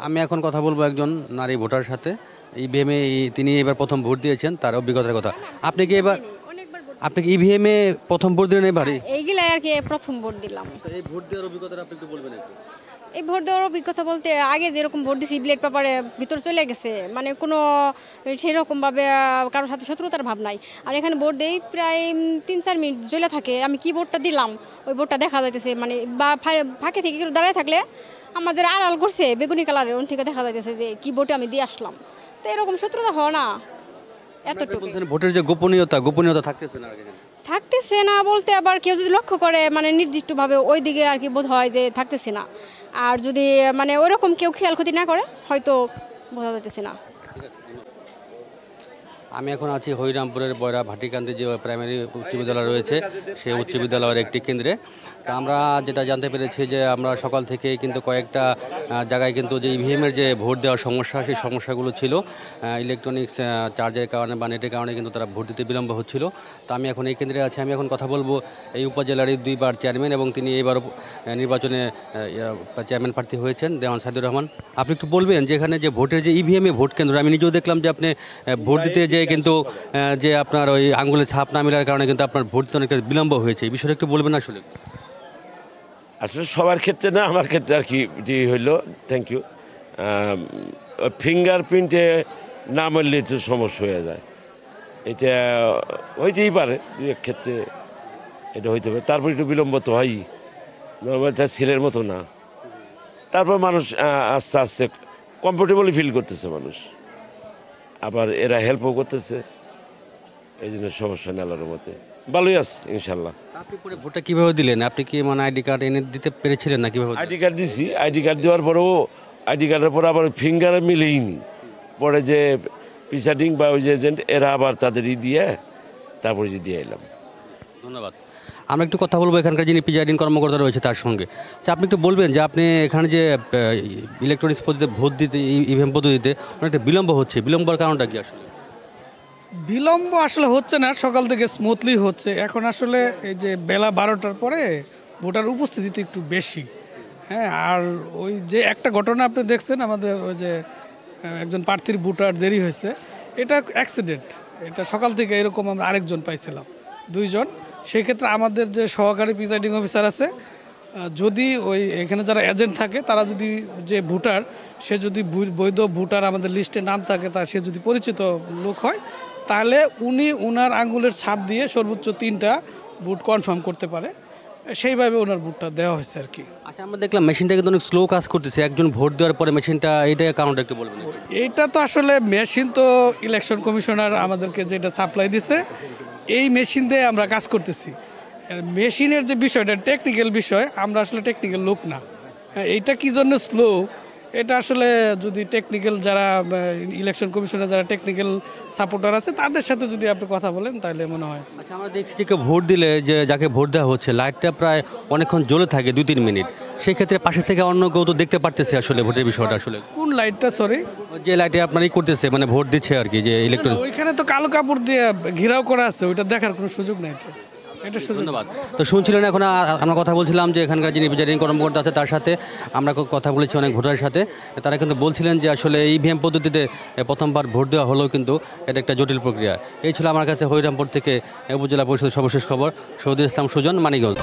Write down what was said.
আমি এখন কথা বলবো একজন নারী ভোটার সাথে। ইভিএমে তিনি এবার প্রথম ভোট দিয়েছেন, তার অভিজ্ঞতার কথা। আপনি কি এবার অনেকবার ভোট আপনি কি ইভিএমে প্রথম ভোট দিলেন এবারই? এইগুলাই আর কি প্রথম ভোট দিলাম। তো এই ভোট দেওয়ার অভিজ্ঞতাটা আপনি একটু বলবেন একটু। এই ভোট দেওয়ার অভিজ্ঞতা বলতে আগে যেরকম ভোট দিছি ব্লেড পেপারে ভিতর চলে গেছে, মানে কোনো সেরকমভাবে কারোর সাথে শত্রুতার ভাব নাই। আর এখানে ভোট দেই প্রায় 3-4 মিনিট জ্বলে থাকে, আমি কি ভোটটা দিলাম ওই ভোটটা দেখা যাইতেছে, মানে বা ফাঁকে থেকে কেউ দাঁড়ায় থাকলে আমার যারা আড়াল করছে বেগুনি কালারের ওন থেকে দেখা যাইতেছে যে কি ভোটে আমি দিয়ে আসলাম। তো এরকম শত্রুতা হয় না এতটুকু। বলছেন ভোটের যে গোপনীয়তা থাকতেছে না আগে। থাকতেছে না বলতে আবার কেউ যদি লক্ষ্য করে মানে নির্দিষ্টভাবে ওই দিকে আর কি বোধ হয় যে থাকতেছে না। আর যদি মানে ওইরকম কেউ খেয়াল ক্ষতি না করে হয়তো বোঝা যাইতেছে না। আমি এখন আছি হরিরামপুরের বয়রা ভাটিকান্দি যে প্রাইমারি উচ্চ বিদ্যালয় রয়েছে, সেই উচ্চ বিদ্যালয়ের একটি কেন্দ্রে। তা আমরা যেটা জানতে পেরেছি যে আমরা সকাল থেকে কিন্তু কয়েকটা জায়গায় কিন্তু যে ইভিএমের যে ভোট দেওয়ার সমস্যা, সেই সমস্যাগুলো ছিল। ইলেকট্রনিক্স চার্জের কারণে বা নেটের কারণে কিন্তু তারা ভোট দিতে বিলম্ব হচ্ছিল। তো আমি এখন এই কেন্দ্রে আছি। আমি এখন কথা বলবো এই উপজেলারই 2বার চেয়ারম্যান এবং তিনি এবারও নির্বাচনে চেয়ারম্যান প্রার্থী হয়েছেন, দেওয়ান সাইদুর রহমান। আপনি একটু বলবেন যে এখানে যে ভোটের যে ইভিএমে ভোট কেন্দ্র, আমি নিজেও দেখলাম যে আপনি ভোট দিতে যে কিন্তু যে আপনার ওই আঙ্গুলের ছাপ না মেলার কারণে কিন্তু আপনার ভোট দিতে অনেকটা বিলম্ব হয়েছে, এই বিষয়টা একটু বলবেন আসলে। আসলে সবার ক্ষেত্রে না, আমার ক্ষেত্রে আর কি যে হইলো, থ্যাংক ইউ, ফিঙ্গারপ্রিন্টে না মারলে একটু সমস্যা হয়ে যায়। এটা হইতেই পারে দু এক ক্ষেত্রে, এটা হইতে পারে। তারপর একটু বিলম্ব তো হয়ই, নর্মালটা ছেলের মতো না। তারপর মানুষ আস্তে আস্তে কমফোর্টেবলি ফিল করতেছে মানুষ, আবার এরা হেল্পও করতেছে, এই জন্য সমস্যা নেই আল্লাহর মতে ভালোই আছে ইনশাল্লাহ। আপনি পরে ভোটটা কীভাবে দিলেন? আপনি কি মানে আইডি কার্ড এনে দিতে পেরেছিলেন না কীভাবে? আইডি কার্ড দিছি, আইডি কার্ড দেওয়ার পরেও আইডি কার্ডের পরে আবার ফিঙ্গারে মিলেইনি। পরে যে প্রিসাইডিং বা ওই যে এজেন্ট এরা আবার তাদের দিয়ে তারপরে যে দিয়ে এলাম। ধন্যবাদ। আমরা একটু কথা বলবো এখানকার যিনি প্রিজাইডিং কর্মকর্তা রয়েছে তার সঙ্গে। আচ্ছা, আপনি একটু বলবেন যে আপনি এখানে যে ইলেকট্রনিক্স পদ্ধতিতে ভোট দিতে, ইভিএম পদ্ধতিতে অনেকটা বিলম্ব হচ্ছে, বিলম্বের কারণটা কি আসলে? বিলম্ব আসলে হচ্ছে না, সকাল থেকে স্মুথলি হচ্ছে। এখন আসলে এই যে বেলা 12টার পরে ভোটার উপস্থিতিতে একটু বেশি। হ্যাঁ, আর ওই যে একটা ঘটনা আপনি দেখছেন, আমাদের ওই যে একজন প্রার্থীর ভোটার দেরি হয়েছে, এটা অ্যাক্সিডেন্ট। এটা সকাল থেকে এরকম আমরা আরেকজন পাইছিলাম, 2জন। সেই ক্ষেত্রে আমাদের যে সহকারী প্রিসাইডিং অফিসার আছে, যদি ওই এখানে যারা এজেন্ট থাকে তারা যদি যে ভোটার, সে যদি বৈধ ভোটার আমাদের লিস্টে নাম থাকে, তা সে যদি পরিচিত লোক হয়, তাহলে উনি ওনার আঙ্গুলের ছাপ দিয়ে সর্বোচ্চ 3টা ভোট কনফার্ম করতে পারে। সেইভাবে ওনার ভোটটা দেওয়া হয়েছে আর কি। আচ্ছা, আমরা দেখলাম মেশিনটা কিন্তু অনেক স্লো কাজ করতেছে। একজন ভোট দেওয়ার পরে মেশিনটা, এইটার কারণটা একটু বলবেন? এইটা তো আসলে মেশিন তো ইলেকশন কমিশনার আমাদেরকে যেটা সাপ্লাই দিছে, এই মেশিন দিয়ে আমরা কাজ করতেছি। মেশিনের যে বিষয়টা টেকনিক্যাল বিষয়, আমরা আসলে টেকনিক্যাল লোক না। এইটা কি জন্য স্লো, এটা আসলে যদি টেকনিক্যাল যারা ইলেকশন কমিশনের যারা টেকনিক্যাল সাপোর্টার আছে তাদের সাথে যদি আপনি কথা বলেন তাহলে মনে হয়। আচ্ছা, আমরা দেখছি যে কেউ ভোট দিলে যে যাকে ভোট দেওয়া হচ্ছে লাইটটা প্রায় অনেকক্ষণ জ্বলে থাকে, 2-3 মিনিট। সেই ক্ষেত্রে পাশে থেকে অন্য কেউ তো দেখতে পারতেছে আসলে ভোটের বিষয়টা আসলে। কোন লাইটটা? সরি, যে লাইটে আপনারই করতেছে মানে ভোট দিচ্ছে আর কি, যে ইলেকট্রনিক। ওইখানে তো কালো কাপড় দিয়ে ঘেরাও করা আছে, ওইটা দেখার কোনো সুযোগ নেই তো। এটা সুযোগ। ধন্যবাদ। তো শুনছিলেন, এখন আমরা কথা বলছিলাম যে এখানকার যিনি প্রিজাইডিং কর্মকর্তা আছে তার সাথে। আমরা কথা বলেছি অনেক ভোটারের সাথে, তারা কিন্তু বলছিলেন যে আসলে ইভিএম পদ্ধতিতে প্রথমবার ভোট দেওয়া হলেও কিন্তু এটা একটা জটিল প্রক্রিয়া। এই ছিল আমার কাছে হরিরামপুর থেকে উপজেলা পরিষদের সর্বশেষ খবর। শহীদুল ইসলাম সুজন, মানিকগঞ্জ।